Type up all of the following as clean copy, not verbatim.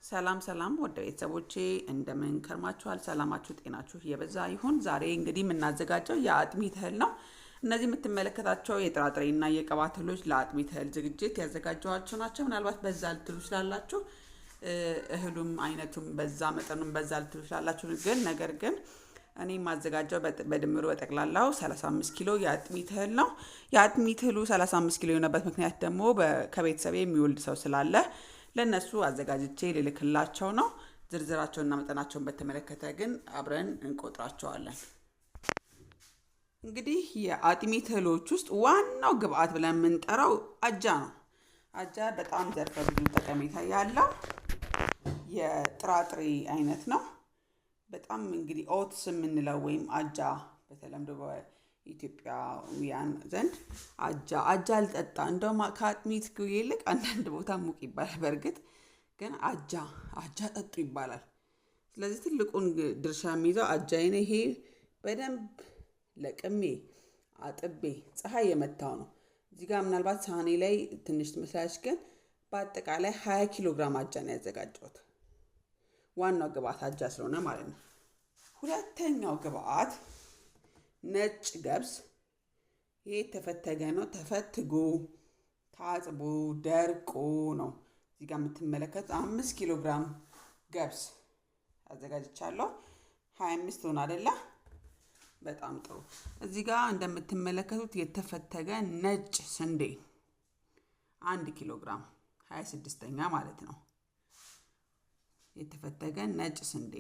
ሰላም ሰላም ወደ ቤተሰቦቼ እንደምን ከርማችኋል? ሰላማችሁ ጤናችሁ የበዛ ይሁን። ዛሬ እንግዲህ የምናዘጋጀው የአጥሚት እህል ነው። እነዚህ የምትመለከታቸው የጥራጥሬና የቅባት እህሎች ለአጥሚት እህል ዝግጅት ያዘጋጀኋቸው ናቸው። ምናልባት በዛ ልትሉ ስላላችሁ እህሉም አይነቱም በዛ መጠኑም በዛ ልትሉ ስላላችሁ ግን እኔ የማዘጋጀው በድምሩ በጠቅላላው 35 ኪሎ የአጥሚት እህል ነው። የአጥሚት እህሉ 35 ኪሎ የሆነበት ምክንያት ደግሞ ከቤተሰቤ የሚወልድ ሰው ስላለ ለነሱ አዘጋጅቼ ልልክላቸው ነው። ዝርዝራቸውንና መጠናቸውን በተመለከተ ግን አብረን እንቆጥራቸዋለን። እንግዲህ የአጥሚት እህሎች ውስጥ ዋናው ግብአት ብለን የምንጠራው አጃ ነው። አጃ በጣም ዘርፈ ብዙ ጠቀሜታ ያለው የጥራጥሬ አይነት ነው። በጣም እንግዲህ ኦትስ የምንለው ወይም አጃ በተለምዶ በኢትዮጵያውያን ዘንድ አጃ አልጠጣ እንደውም ከአጥሚት ይልቅ አንዳንድ ቦታ ሙቅ ይባላል። በእርግጥ ግን አጃ ጠጡ ይባላል። ስለዚህ ትልቁን ድርሻ የሚይዘው አጃዬ ነው። ይሄ በደንብ ለቅሜ አጥቤ ፀሐይ የመታው ነው። እዚህ ጋር ምናልባት ሳህኔ ላይ ትንሽ ትመስላለች፣ ግን በአጠቃላይ 20 ኪሎ ግራም አጃ ነው ያዘጋጀሁት። ዋናው ግብአት አጃ ስለሆነ ማለት ነው። ሁለተኛው ግብአት ነጭ ገብስ። ይሄ ተፈተገ ነው። ተፈትጎ ታጥቦ ደርቆ ነው። እዚህ ጋር የምትመለከቱት 5 ኪሎ ግራም ገብስ አዘጋጅቻለሁ። 25 ሆነ አይደለ? በጣም ጥሩ። እዚህ ጋር እንደምትመለከቱት የተፈተገ ነጭ ስንዴ 1 ኪሎ ግራም 26ኛ ማለት ነው። የተፈተገ ነጭ ስንዴ።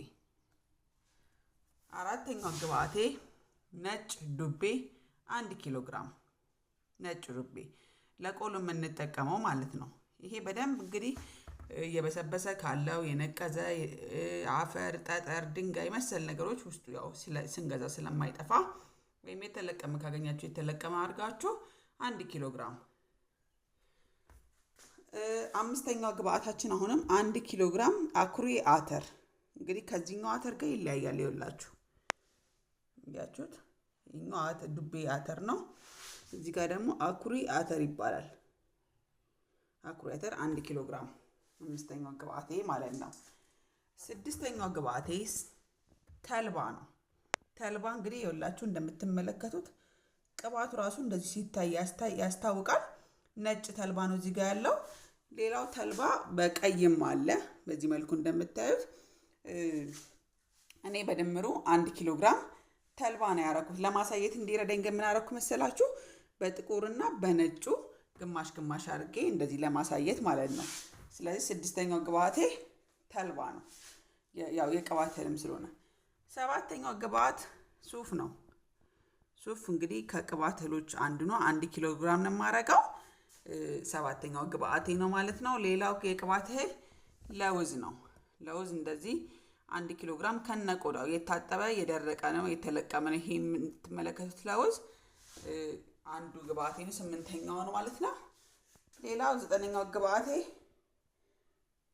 አራተኛው ግብአቴ ነጭ ዱቤ 1 ኪሎ ግራም ነጭ ዱቤ ለቆሎ የምንጠቀመው ማለት ነው። ይሄ በደንብ እንግዲህ የበሰበሰ ካለው የነቀዘ አፈር፣ ጠጠር፣ ድንጋይ መሰል ነገሮች ውስጡ ያው ስንገዛ ስለማይጠፋ ወይም የተለቀመ ካገኛችሁ የተለቀመ አድርጋችሁ 1 ኪሎ ግራም። አምስተኛው ግብአታችን አሁንም 1 ኪሎ ግራም አኩሪ አተር። እንግዲህ ከዚህኛው አተር ጋር ይለያያል። ይኸውላችሁ ያያችሁት ይሄኛው አተር ዱቤ አተር ነው። እዚህ ጋር ደግሞ አኩሪ አተር ይባላል። አኩሪ አተር 1 ኪሎ ግራም አምስተኛው ግብአቴ ማለት ነው። ስድስተኛው ግብአቴ ተልባ ነው። ተልባ እንግዲህ ይኸውላችሁ እንደምትመለከቱት ቅባቱ ራሱ እንደዚህ ሲታይ ያስታውቃል። ነጭ ተልባ ነው እዚህ ጋር ያለው። ሌላው ተልባ በቀይም አለ። በዚህ መልኩ እንደምታዩት እኔ በድምሩ 1 ኪሎ ግራም ተልባ ነው ያረኩት። ለማሳየት እንዲረዳኝ ግን ምን አረኩ መሰላችሁ? በጥቁርና በነጩ ግማሽ ግማሽ አድርጌ እንደዚህ ለማሳየት ማለት ነው። ስለዚህ ስድስተኛው ግብአቴ ተልባ ነው፣ ያው የቅባት እህልም ስለሆነ። ሰባተኛው ግብአት ሱፍ ነው። ሱፍ እንግዲህ ከቅባት እህሎች አንዱ ነው። 1 ኪሎ ግራም ነው የማረገው። ሰባተኛው ግብአቴ ነው ማለት ነው። ሌላው የቅባት እህል ለውዝ ነው። ለውዝ እንደዚህ 1 ኪሎ ግራም ከነቆዳው የታጠበ የደረቀ ነው፣ የተለቀመ ነው። ይሄ የምትመለከቱት ለውዝ አንዱ ግብአቴ ነው። 8ኛው ነው ማለት ነው። ሌላው 9ኛው ግብአቴ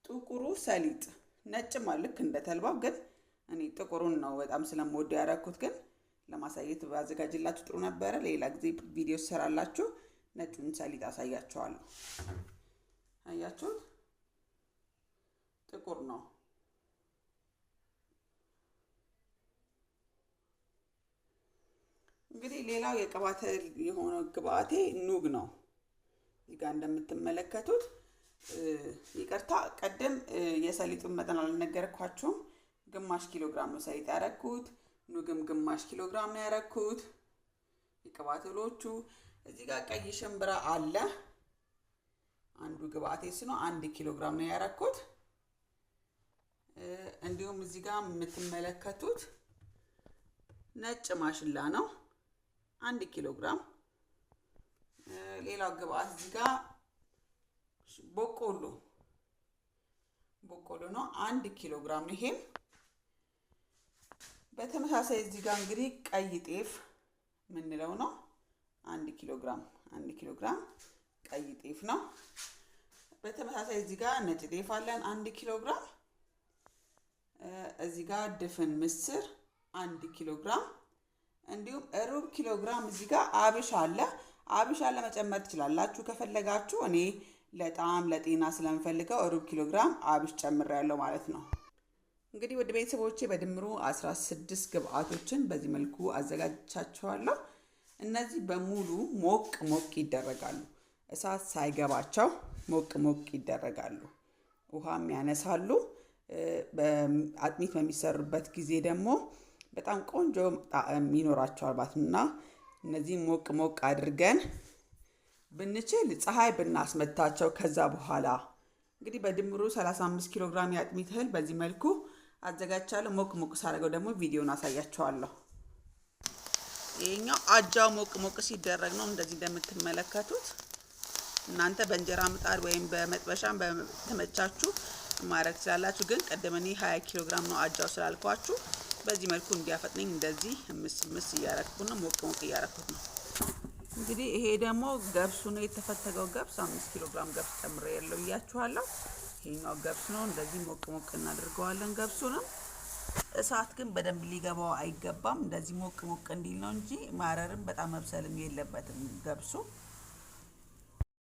ጥቁሩ ሰሊጥ። ነጭም ልክ እንደ ተልባው፣ ግን እኔ ጥቁሩን ነው በጣም ስለምወድ ያደረኩት። ግን ለማሳየት ባዘጋጅላችሁ ጥሩ ነበረ። ሌላ ጊዜ ቪዲዮ ሰራላችሁ ነጩን ሰሊጥ አሳያችኋለሁ። አያችሁት? ጥቁር ነው። እንግዲህ ሌላው የቅባት የሆነው ግብአቴ ኑግ ነው። እዚህ ጋር እንደምትመለከቱት ይቅርታ፣ ቀደም የሰሊጡን መጠን አልነገርኳችሁም። ግማሽ ኪሎ ግራም ነው ሰሊጥ ያረኩት። ኑግም ግማሽ ኪሎ ግራም ነው ያረኩት። የቅባት እህሎቹ እዚህ ጋር ቀይ ሽምብራ አለ። አንዱ ግብአቴ ነው። 1 ኪሎ ግራም ነው ያረኩት። እንዲሁም እዚህ ጋር የምትመለከቱት ነጭ ማሽላ ነው 1 ኪሎ ግራም። ሌላው ግብአት እዚህ ጋር በቆሎ ነው 1 ኪሎ ግራም ነው። ይሄም በተመሳሳይ እዚህ ጋር እንግዲህ ቀይ ጤፍ ምንለው ነው 1 ኪሎ ግራም 1 ኪሎ ግራም ቀይ ጤፍ ነው። በተመሳሳይ እዚህ ጋር ነጭ ጤፍ አለን 1 ኪሎ ግራም። እዚህ ጋር ድፍን ምስር 1 ኪሎ ግራም። እንዲሁም ሩብ ኪሎ ግራም እዚህ ጋር አብሽ አለ። አብሽ አለ መጨመር ትችላላችሁ ከፈለጋችሁ። እኔ ለጣም ለጤና ስለምፈልገው ሩብ ኪሎ ግራም አብሽ ጨምሬያለሁ ማለት ነው። እንግዲህ ወደ ቤተሰቦቼ በድምሩ 16 ግብአቶችን በዚህ መልኩ አዘጋጅቻቸዋለሁ። እነዚህ በሙሉ ሞቅ ይደረጋሉ። እሳት ሳይገባቸው ሞቅ ይደረጋሉ። ውሃም ያነሳሉ። በአጥሚት በሚሰሩበት ጊዜ ደግሞ በጣም ቆንጆ ጣዕም ይኖራቸዋል ማለት ነው። እነዚህ ሞቅ አድርገን ብንችል ፀሐይ ብናስመታቸው ከዛ በኋላ እንግዲህ በድምሩ 35 ኪሎ ግራም የአጥሚት እህል በዚህ መልኩ አዘጋጅቻለሁ። ሞቅ ሳደርገው ደግሞ ቪዲዮን አሳያችኋለሁ። ይሄኛው አጃው ሞቅ ሲደረግ ነው እንደዚህ እንደምትመለከቱት። እናንተ በእንጀራ ምጣድ ወይም በመጥበሻም በተመቻችሁ ማድረግ ትችላላችሁ። ግን ቀደም እኔ 20 ኪሎ ግራም ነው አጃው ስላልኳችሁ በዚህ መልኩ እንዲያፈጥነኝ እንደዚህ ምስ እያረኩት ነው። ሞቅ እያረኩት ነው። እንግዲህ ይሄ ደግሞ ገብሱ ነው የተፈተገው ገብስ 5 ኪሎ ግራም ገብስ ጨምሬያለሁ እያችኋለሁ። ይሄኛው ገብስ ነው። እንደዚህ ሞቅ እናደርገዋለን ገብሱንም። እሳት ግን በደንብ ሊገባው አይገባም። እንደዚህ ሞቅ እንዲል ነው እንጂ ማረርም በጣም መብሰልም የለበትም ገብሱ።